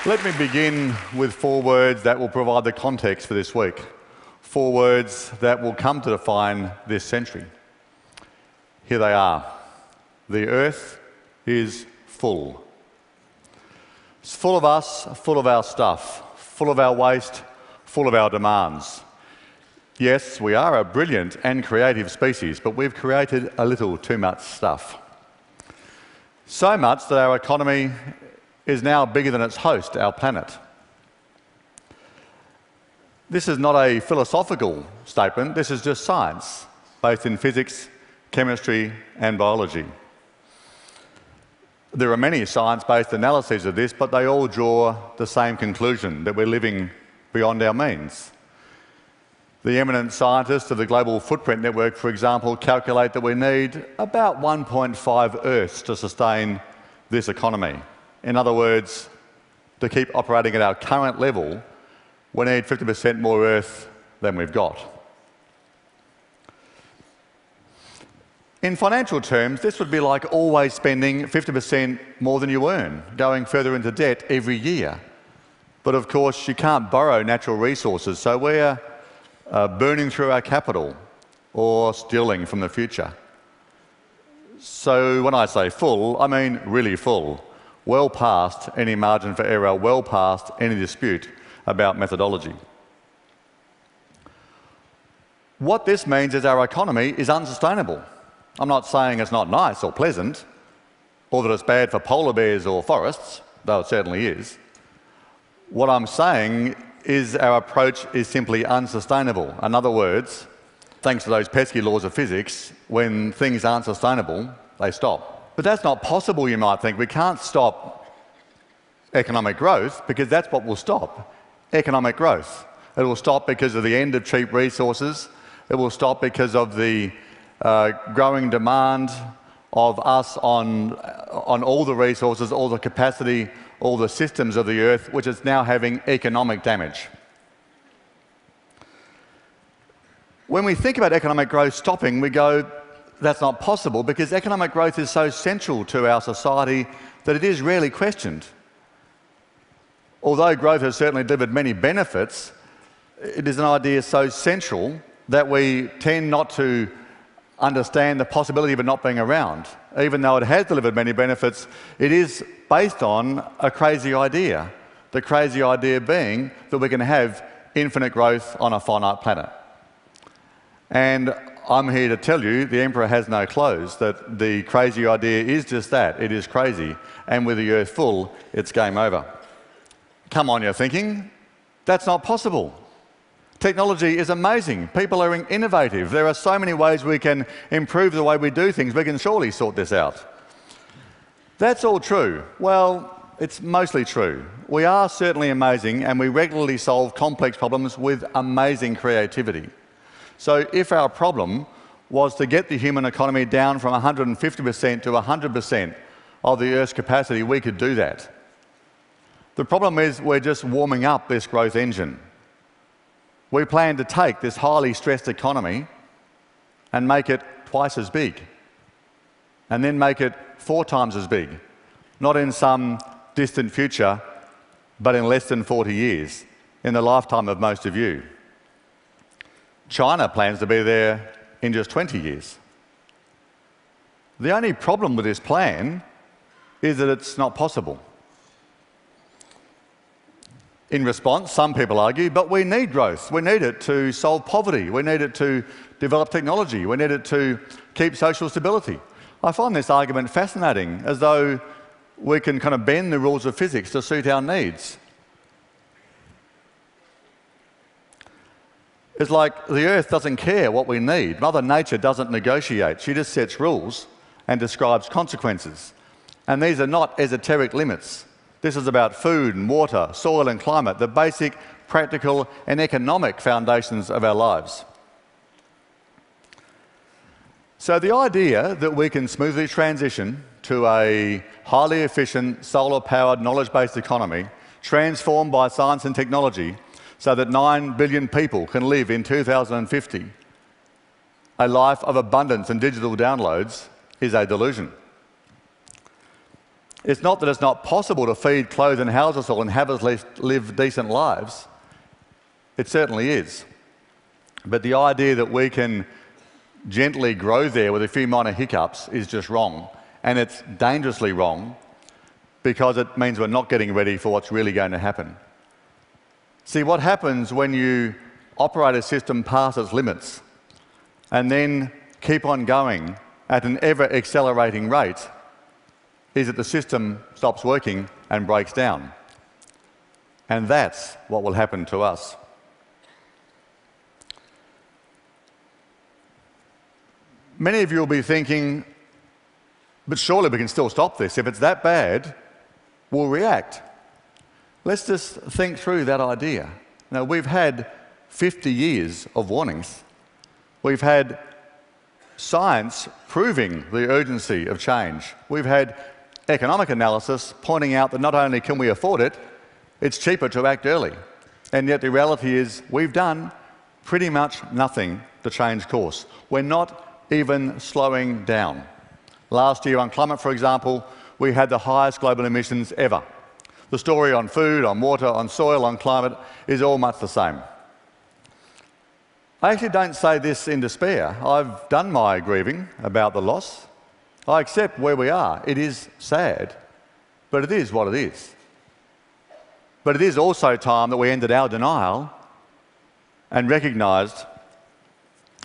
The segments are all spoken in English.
Let me begin with 4 words that will provide the context for this week. 4 words that will come to define this century. Here they are. The earth is full. It's full of us, full of our stuff, full of our waste, full of our demands. Yes, we are a brilliant and creative species, but we've created a little too much stuff. So much that our economy is now bigger than its host, our planet. This is not a philosophical statement, this is just science, based in physics, chemistry and biology. There are many science-based analyses of this, but they all draw the same conclusion, that we're living beyond our means. The eminent scientists of the Global Footprint Network, for example, calculate that we need about 1.5 Earths to sustain this economy. In other words, to keep operating at our current level, we need 50% more Earth than we've got. In financial terms, this would be like always spending 50% more than you earn, going further into debt every year. But of course, you can't borrow natural resources, so we're burning through our capital or stealing from the future. So when I say full, I mean really full. Well past any margin for error, well past any dispute about methodology. What this means is our economy is unsustainable. I'm not saying it's not nice or pleasant, or that it's bad for polar bears or forests, though it certainly is. What I'm saying is our approach is simply unsustainable. In other words, thanks to those pesky laws of physics, when things aren't sustainable, they stop. But that's not possible, you might think. We can't stop economic growth because that's what will stop economic growth. It will stop because of the end of cheap resources. It will stop because of the growing demand of us on all the resources, all the capacity, all the systems of the earth, which is now having economic damage. When we think about economic growth stopping, we go, that's not possible, because economic growth is so central to our society that it is rarely questioned. Although growth has certainly delivered many benefits, it is an idea so central that we tend not to understand the possibility of it not being around. Even though it has delivered many benefits, it is based on a crazy idea. The crazy idea being that we can have infinite growth on a finite planet. And I'm here to tell you, the Emperor has no clothes, that the crazy idea is just that, it is crazy. And with the Earth full, it's game over. Come on, you're thinking, that's not possible. Technology is amazing. People are innovative. There are so many ways we can improve the way we do things. We can surely sort this out. That's all true. Well, it's mostly true. We are certainly amazing, and we regularly solve complex problems with amazing creativity. So if our problem was to get the human economy down from 150% to 100% of the Earth's capacity, we could do that. The problem is we're just warming up this growth engine. We plan to take this highly stressed economy and make it twice as big, and then make it 4 times as big, not in some distant future, but in less than 40 years, in the lifetime of most of you. China plans to be there in just 20 years. The only problem with this plan is that it's not possible. In response, some people argue, but we need growth. We need it to solve poverty. We need it to develop technology. We need it to keep social stability. I find this argument fascinating, as though we can kind of bend the rules of physics to suit our needs. It's like the Earth doesn't care what we need. Mother Nature doesn't negotiate. She just sets rules and describes consequences. And these are not esoteric limits. This is about food and water, soil and climate, the basic, practical and economic foundations of our lives. So the idea that we can smoothly transition to a highly efficient, solar-powered, knowledge-based economy, transformed by science and technology, so that 9 billion people can live in 2050, a life of abundance and digital downloads, is a delusion. It's not that it's not possible to feed, clothe and house us all and have us live decent lives. It certainly is. But the idea that we can gently grow there with a few minor hiccups is just wrong. And it's dangerously wrong because it means we're not getting ready for what's really going to happen. See, what happens when you operate a system past its limits and then keep on going at an ever-accelerating rate is that the system stops working and breaks down. And that's what will happen to us. Many of you will be thinking, but surely we can still stop this. If it's that bad, we'll react. Let's just think through that idea. Now, we've had 50 years of warnings. We've had science proving the urgency of change. We've had economic analysis pointing out that not only can we afford it, it's cheaper to act early. And yet the reality is we've done pretty much nothing to change course. We're not even slowing down. Last year on climate, for example, we had the highest global emissions ever. The story on food, on water, on soil, on climate is all much the same. I actually don't say this in despair. I've done my grieving about the loss. I accept where we are. It is sad, but it is what it is. But it is also time that we ended our denial and recognised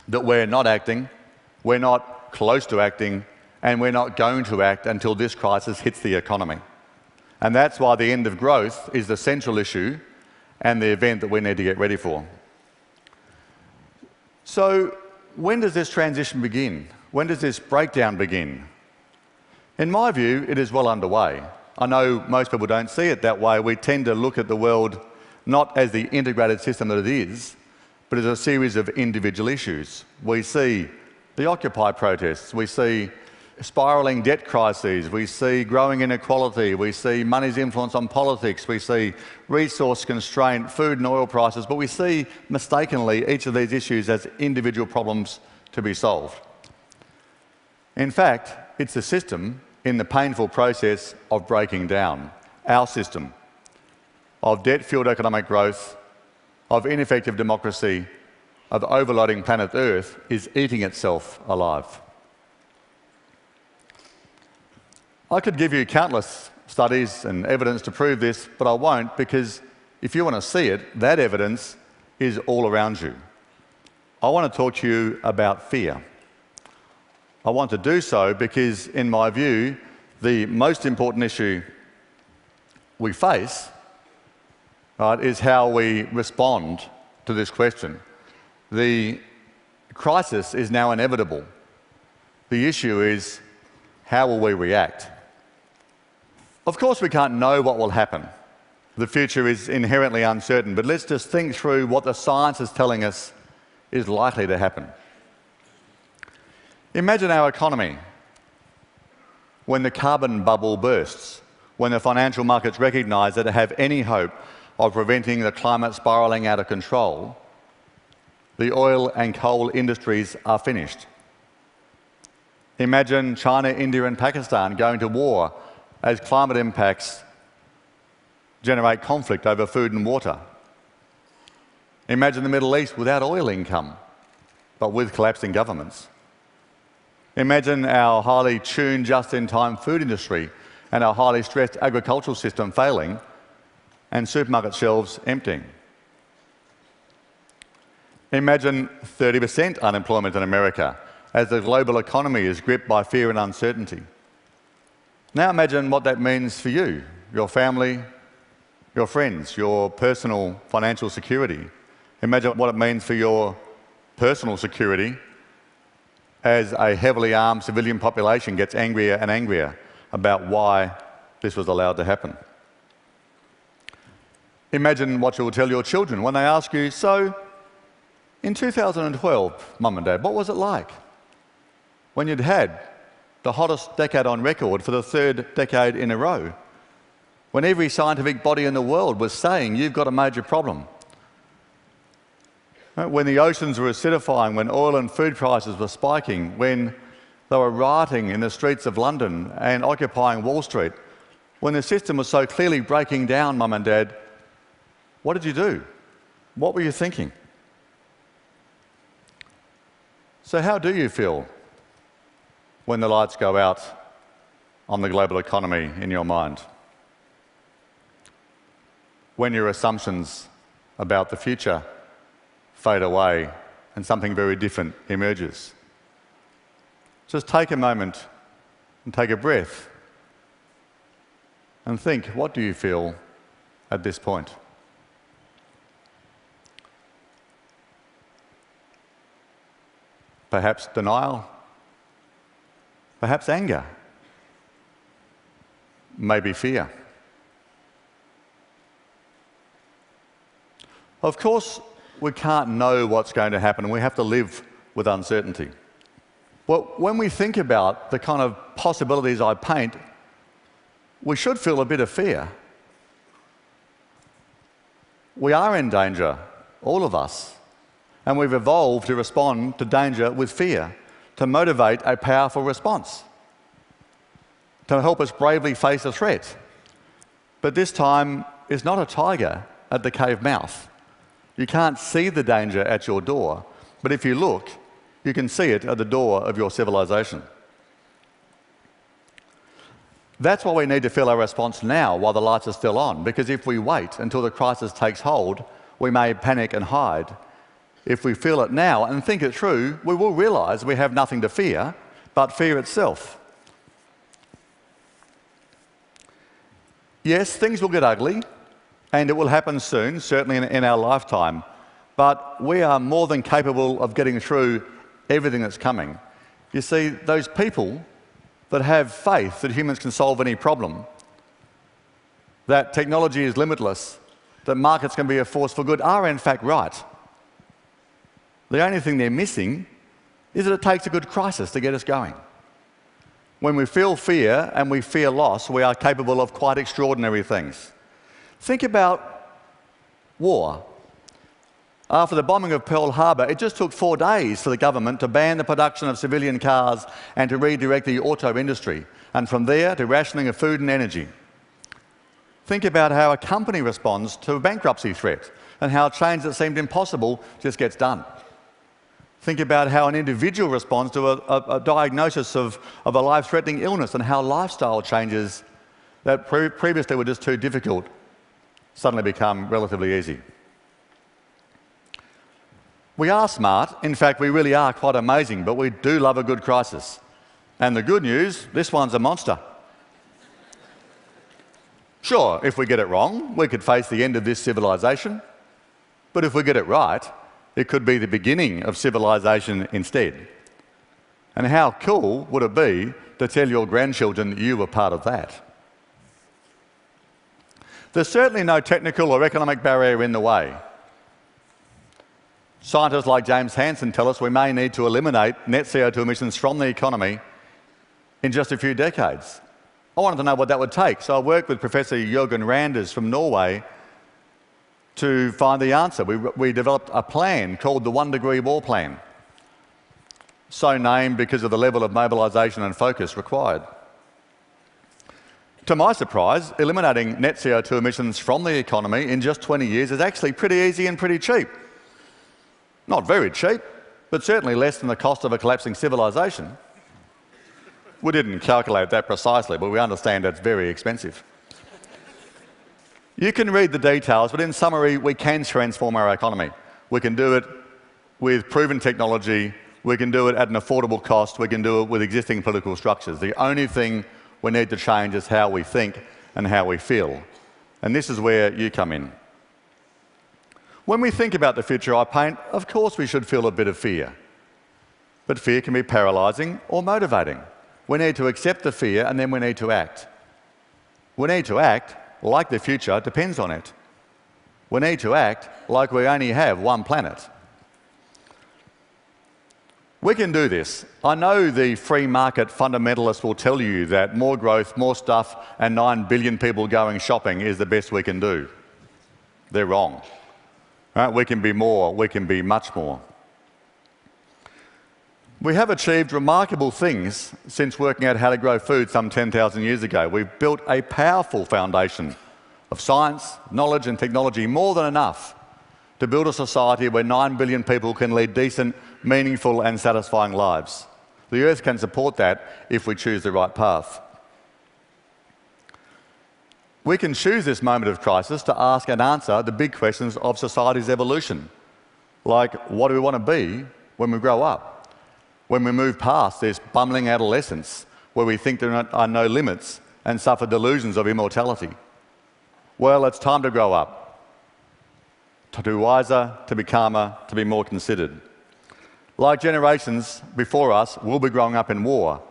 that we're not acting, we're not close to acting, and we're not going to act until this crisis hits the economy. And that's why the end of growth is the central issue and the event that we need to get ready for. So when does this transition begin? When does this breakdown begin? In my view, it is well underway. I know most people don't see it that way. We tend to look at the world not as the integrated system that it is, but as a series of individual issues. We see the Occupy protests, we see spiralling debt crises, we see growing inequality, we see money's influence on politics, we see resource constraint, food and oil prices, but we see mistakenly each of these issues as individual problems to be solved. In fact, it's the system in the painful process of breaking down. Our system of debt-fueled economic growth, of ineffective democracy, of overloading planet Earth is eating itself alive. I could give you countless studies and evidence to prove this, but I won't, because if you want to see it, that evidence is all around you. I want to talk to you about fear. I want to do so because, in my view, the most important issue we face is how we respond to this question. The crisis is now inevitable. The issue is, how will we react? Of course, we can't know what will happen. The future is inherently uncertain, but let's just think through what the science is telling us is likely to happen. Imagine our economy when the carbon bubble bursts, when the financial markets recognise that to have any hope of preventing the climate spiralling out of control, the oil and coal industries are finished. Imagine China, India and Pakistan going to war as climate impacts generate conflict over food and water. Imagine the Middle East without oil income, but with collapsing governments. Imagine our highly tuned just-in-time food industry and our highly stressed agricultural system failing and supermarket shelves emptying. Imagine 30% unemployment in America as the global economy is gripped by fear and uncertainty. Now imagine what that means for you, your family, your friends, your personal financial security. Imagine what it means for your personal security as a heavily armed civilian population gets angrier and angrier about why this was allowed to happen. Imagine what you will tell your children when they ask you, so in 2012, Mum and Dad, what was it like? When you'd had the hottest decade on record for the third decade in a row. When every scientific body in the world was saying, you've got a major problem. When the oceans were acidifying, when oil and food prices were spiking, when they were rioting in the streets of London and occupying Wall Street, When the system was so clearly breaking down, Mum and Dad, what did you do? What were you thinking? So how do you feel when the lights go out on the global economy in your mind? When your assumptions about the future fade away and something very different emerges? Just take a moment and take a breath and think, what do you feel at this point? Perhaps denial, perhaps anger, maybe fear. Of course, we can't know what's going to happen, and we have to live with uncertainty. But when we think about the kind of possibilities I paint, we should feel a bit of fear. We are in danger, all of us, and we've evolved to respond to danger with fear, to motivate a powerful response, to help us bravely face a threat. But this time is not a tiger at the cave mouth. You can't see the danger at your door, but if you look, you can see it at the door of your civilization. That's why we need to feel our response now while the lights are still on, because if we wait until the crisis takes hold, we may panic and hide. If we feel it now and think it through, we will realise we have nothing to fear but fear itself. Yes, things will get ugly, and it will happen soon, certainly in our lifetime, but we are more than capable of getting through everything that's coming. You see, those people that have faith that humans can solve any problem, that technology is limitless, that markets can be a force for good, are in fact right. The only thing they're missing is that it takes a good crisis to get us going. When we feel fear and we fear loss, we are capable of quite extraordinary things. Think about war. After the bombing of Pearl Harbor, it just took 4 days for the government to ban the production of civilian cars and to redirect the auto industry, and from there to rationing of food and energy. Think about how a company responds to a bankruptcy threat and how change that seemed impossible just gets done. Think about how an individual responds to a diagnosis of a life-threatening illness and how lifestyle changes that previously were just too difficult suddenly become relatively easy. We are smart. In fact, we really are quite amazing, but we do love a good crisis. And the good news, this one's a monster. Sure, if we get it wrong, we could face the end of this civilization. But if we get it right, it could be the beginning of civilization instead. And how cool would it be to tell your grandchildren that you were part of that? There's certainly no technical or economic barrier in the way. Scientists like James Hansen tell us we may need to eliminate net CO2 emissions from the economy in just a few decades. I wanted to know what that would take, so I worked with Professor Jørgen Randers from Norway to find the answer. We developed a plan called the 1 degree war plan, so named because of the level of mobilisation and focus required. To my surprise, eliminating net CO2 emissions from the economy in just 20 years is actually pretty easy and pretty cheap. Not very cheap, but certainly less than the cost of a collapsing civilization. We didn't calculate that precisely, but we understand it's very expensive. You can read the details, but in summary, we can transform our economy. We can do it with proven technology, we can do it at an affordable cost, we can do it with existing political structures. The only thing we need to change is how we think and how we feel. And this is where you come in. When we think about the future I paint, of course we should feel a bit of fear. But fear can be paralysing or motivating. We need to accept the fear and then we need to act. We need to act like the future depends on it. We need to act like we only have one planet. We can do this. I know the free market fundamentalists will tell you that more growth, more stuff, and 9 billion people going shopping is the best we can do. They're wrong. Right? We can be more, we can be much more. We have achieved remarkable things since working out how to grow food some 10,000 years ago. We've built a powerful foundation of science, knowledge and technology, more than enough to build a society where 9 billion people can lead decent, meaningful and satisfying lives. The Earth can support that if we choose the right path. We can choose this moment of crisis to ask and answer the big questions of society's evolution, like what do we want to be when we grow up, when we move past this bumbling adolescence where we think there are no limits and suffer delusions of immortality. Well, it's time to grow up, to be wiser, to be calmer, to be more considered. Like generations before us, we'll be growing up in war.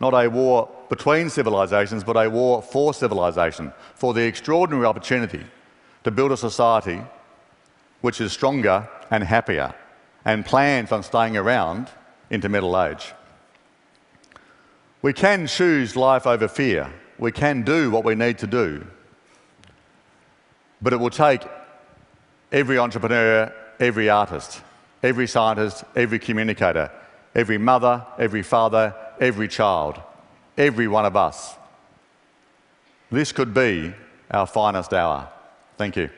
Not a war between civilizations, but a war for civilization, for the extraordinary opportunity to build a society which is stronger and happier and plans on staying around into middle age. We can choose life over fear. We can do what we need to do. But it will take every entrepreneur, every artist, every scientist, every communicator, every mother, every father, every child, every one of us. This could be our finest hour. Thank you.